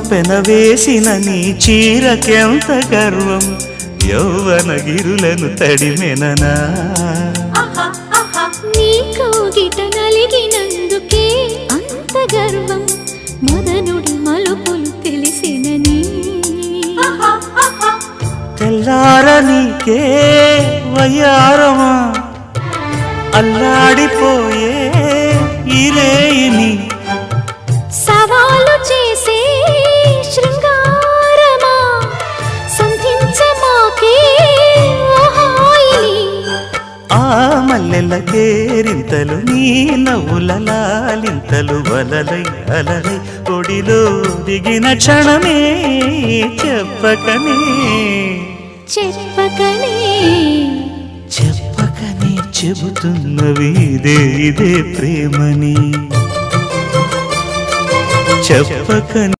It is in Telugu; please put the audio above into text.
పెనవేసిన నీ చీరకెంత గర్వం యౌవన గిరులను తడిమెననా నీ కౌగిట నలిగినందుకే అంత గర్వం మదనుడి మలుపులు తెలిసినని తెల్లార నీకే వయ్యారమా అల్లాడిపోయే ఇరేయిని సవాలు చేసే శృంగారమా సంధించమాకే ఓహాయిని ఆ మల్లెల కేరింతలు నీ నవ్వుల లాలింతలు వలలై అలలై ఒడిలో దిగిన క్షణమే చెప్పకనే చెప్పకనే చెప్పకనే చెబుతున్నవి ఇదే ప్రేమని చెప్పకనే